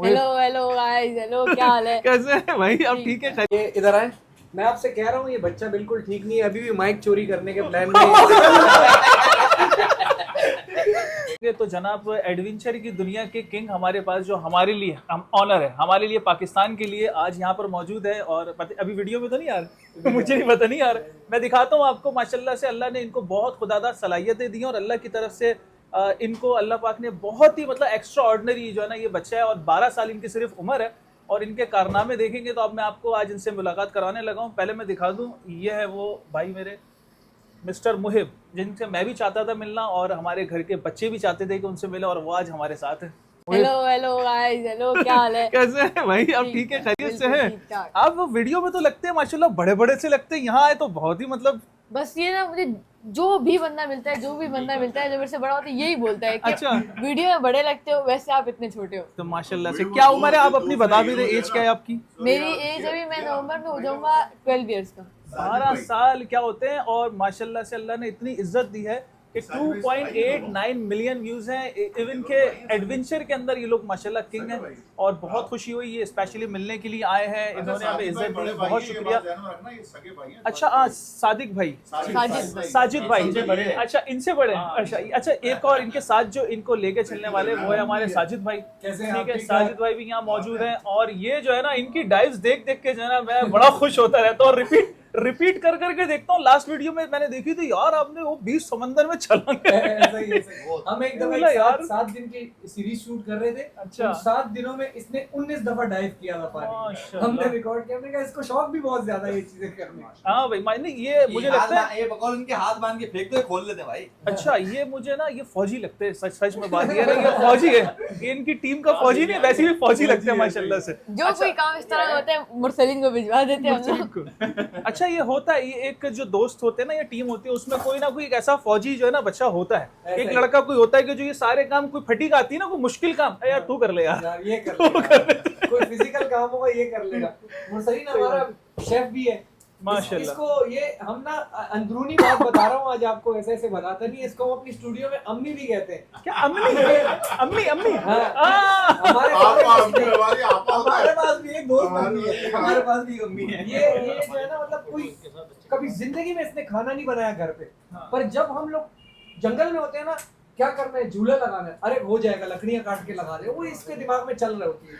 Hello hello guys, hello क्या हाल है? कैसे है भाई? अब ठीक है? ये इधर आए। मैं आपसे कह रहा हूँ ये बच्चा बिल्कुल ठीक नहीं है, अभी भी माइक चोरी करने के प्लान में है। तो जनाब एडवेंचर की दुनिया के किंग हमारे पास जो हमारे लिए हम ऑनर है, हमारे लिए पाकिस्तान के लिए आज यहाँ पर मौजूद है। और अभी वीडियो में तो नहीं आ रहा मुझे नहीं पता, नहीं आ रहा। मैं दिखाता हूँ आपको। माशाल्लाह से अल्लाह ने इनको बहुत खुदादार सलाहियतें दी हैं और अल्लाह की तरफ से इनको अल्लाह पाक ने बहुत ही मतलब एक्स्ट्रा ऑर्डिनरी जो है ना ये बच्चा है। और 12 साल इनकी सिर्फ उम्र है और इनके कारनामे देखेंगे तो अब मैं आपको आज इनसे मुलाकात कराने लगा हूँ। पहले मैं दिखा दूँ, ये है वो भाई मेरे मिस्टर मुहिब, जिनसे मैं भी चाहता था मिलना और हमारे घर के बच्चे भी चाहते थे कि उनसे मिले, और वो आज हमारे साथ है। हेलो हेलो गाइस, हेलो क्या हाल है? कैसे है भाई? अब ठीक है? खैरियत से है? आप वीडियो में तो लगते हैं माशाल्लाह बड़े बड़े से लगते हैं, यहाँ आए तो बहुत ही मतलब बस ये ना, मुझे जो भी बंदा मिलता है जो मेरे से बड़ा होता है यही बोलता है कि अच्छा। वीडियो में बड़े लगते हो, वैसे आप इतने छोटे हो। तो माशाल्लाह से क्या उम्र है? आप अपनी बता भी दे, एज क्या है आपकी? मेरी एज अभी, मैं नवंबर में हो जाऊंगा 12 इयर्स का। 12 साल क्या होते हैं। और माशाल्लाह से अल्लाह ने इतनी इज्जत दी है कि 2.89 मिलियन व्यूज हैं। इवन के एडवेंचर के अंदर ये लोग माशाल्लाह किंग हैं। और बहुत खुशी हुई, ये स्पेशली मिलने के लिए आए हैं, इन्होंने हमें इज्जत दी, बहुत शुक्रिया। अच्छा सादिक भाई, साजिद भाई, अच्छा इनसे बड़े हैं। अच्छा एक और इनके साथ जो इनको लेके चलने वाले वो है हमारे साजिद भाई। ठीक है, साजिद भाई भी यहाँ मौजूद हैं। और ये जो है ना इनकी डाइव्स देख देख के जो है ना मैं बड़ा खुश होता रहता हूँ और रिपीट कर करके देखता हूँ। लास्ट वीडियो में मैंने देखी थी यार, आपने वो 20 समंदर में छलांग हम एक दफा यार 7 दिन की सीरीज शूट कर रहे थे। अच्छा। 7 दिनों में इसने 19 दफा डाइव किया था पानी। हमने रिकॉर्ड किया, हमने कहा इसको शौक भी बहुत ज्यादा है ये चीजें करने। हाँ भाई, मायने ये मुझे लगता है ये बकौल इनके हाथ बांध के फेंक दो, खोल लेते भाई। अच्छा ये मुझे ना ये फौजी लगते हैं। सच में बात ये है, ये फौजी है, ये इनकी टीम का फौजी नहीं, वैसे भी फौजी लगते हैं माशाल्लाह से। जो कोई काम इस तरह होता है मुरसलीन को भिजवा देते हैं हम लोग। अच्छा ये होता है, ये एक जो दोस्त होते हैं ना या टीम होती है उसमें कोई ना कोई एक ऐसा फौजी जो है ना बच्चा होता है। एक लड़का कोई होता है कि जो ये सारे काम, कोई फटीक आती है ना, कोई मुश्किल काम, यार तू कर ले यार ये कर लेगा। कोई फिजिकल काम होगा ये कर लेगा। मुरसलीन हमारा शेफ भी है माशाल्लाह। इसको ये हम ना अंदरूनी बात बता रहा हूँ आज आपको, ऐसे ऐसे बताता नहीं है इसको। हम अपनी स्टूडियो में अम्मी भी कहते हैं। क्या अम्मी? अम्मी अम्मी हमारे पास भी एक दोस्त अम्मी है, हमारे पास भी अम्मी है। ये जो है ना मतलब कोई कभी जिंदगी में इसने खाना नहीं बनाया घर पे, पर जब हम लोग जंगल में होते हैं ना, क्या करना है, झूला लगाना है, अरे हो जाएगा, लकड़ियां काट के लगा दे, वो इसके दिमाग में चल रही होती है।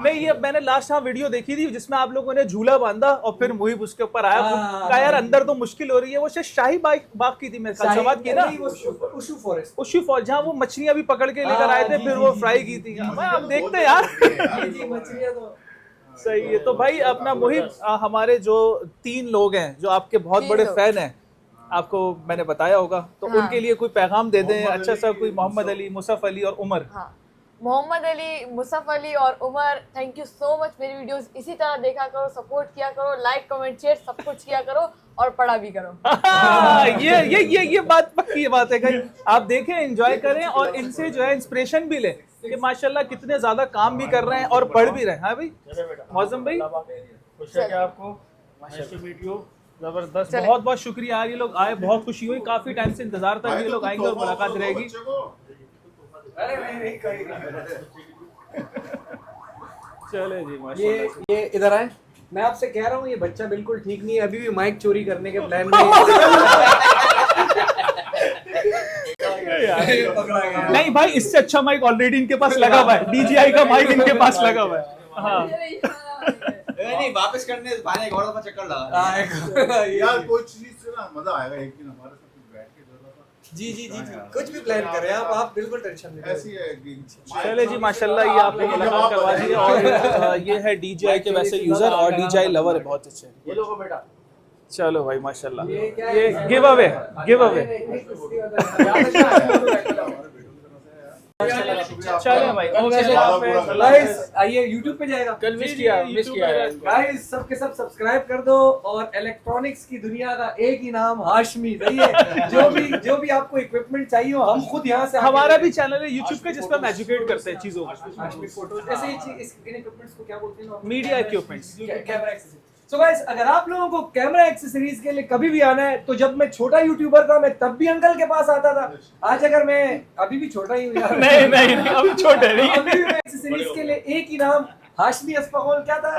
नहीं ये मैंने लास्ट हाँ वीडियो देखी थी जिसमें आप लोगों ने झूला बांधा और फिर मुहिब उसके ऊपर आया। कहा यार अंदर तो मुश्किल हो रही है। वो शायद शाही बाग की थी मेरे साथ समाज की ना, उशू फॉरेस्ट, उशी फॉल, जहाँ वो मछलियां भी पकड़ के लेकर आए थे, फिर वो फ्राई की थी। अब देखते हैं यार। मछलियां तो सही है। तो भाई अपना मुहिब, हमारे जो 3 लोग हैं जो आपके बहुत बड़े फैन हैं, आपको मैंने बताया होगा, तो हाँ। उनके लिए कोई पैगाम दे दें अच्छा सा। कोई मोहम्मद अली, मुसफ़ अली और उमर। हाँ, मोहम्मद अली, मुसफ़ अली और Umar, thank you so much. मेरी वीडियोस इसी तरह देखा करो, सपोर्ट किया करो, लाइक कमेंट शेयर सब कुछ किया करो और पढ़ा भी करो। ये बात पक्की बात है भाई। आप देखें, एंजॉय करें और इनसे जो है इंस्पिरेशन भी लें कि माशाल्लाह कितने ज्यादा काम भी कर रहे हैं और पढ़ भी रहे हैं। हाँ भाई मौसम भाई, खुश है क्या आपको? जबरदस्त, बहुत बहुत शुक्रिया यार, ये लोग आए, बहुत खुशी हुई। काफी टाइम से इंतजार था कि ये लोग आएंगे और मुलाकात रहेगी। चले जी माशाल्लाह। ये इधर आए। मैं आपसे कह रहा हूँ ये बच्चा बिल्कुल ठीक नहीं है, अभी भी माइक चोरी करने के प्लान में है। नहीं भाई, इससे अच्छा माइक ऑलरेडी इनके पास लगा हुआ है, DJI का माइक इनके पास लगा हुआ है। हाँ नहीं वापस करने बहाने एक और दफा चक्कर लगा यार कोई चीज से ना मजा आएगा एक दिन हमारे साथ बैठ के जरा। जी कुछ भी प्लान करें आप बिल्कुल टेंशन नहीं। ऐसी है कि चले जी माशाल्लाह, ये आपको मुलाकात करवा दी। और ये है DJI के वैसे यूजर और DJI लवर है, बहुत अच्छे। ये लोगो बेटा, चलो भाई माशाल्लाह, ये गिव अवे। चले भाई, गाइस आइए YouTube पे जाएगा, कल मिस किया है गाइस सबके सब सब्सक्राइब कर दो। और इलेक्ट्रॉनिक्स की दुनिया का एक ही नाम हाशमी, सही है। जो भी आपको इक्विपमेंट चाहिए हो, हम खुद यहाँ से हमारा भी चैनल है YouTube पे जिस पर हम एजुकेट करते हैं चीजों को। हाशमी फोटोज, ऐसे ही इन इक्विपमेंट्स को क्या बोलते हैं? Media equipments. Camera accessories. So guys, अगर आप लोगों को कैमरा एक्सेसरीज के लिए कभी भी आना है, तो जब मैं छोटा यूट्यूबर था, मैं तब भी अंकल के पास आता था। आज अगर मैं अभी भी छोटा ही हूँ यार। नहीं नहीं नहीं, अब छोटे नहीं। अभी भी मैं एक्सेसरीज के लिए एक ही नाम, हाशमी अस्फाकौल, क्या था?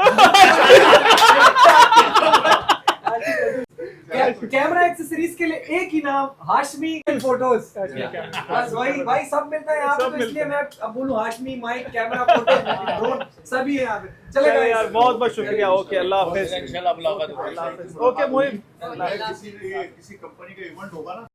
कैमरा एक्सेसरीज के लिए एक ही नाम, हाशमी फोटोज। बस वही भाई, सब मिलता है यहाँ पे, तो इसलिए मैं अब बोलूँ Hashmi, mike, camera, photo, drone, सभी है यहाँ पे। चलेगा यार, बहुत बहुत शुक्रिया। ओके, अल्लाह हाफिज। इंशाल्लाह मुलाकात होगी। ओके मोहित। किसी कंपनी का इवेंट होगा ना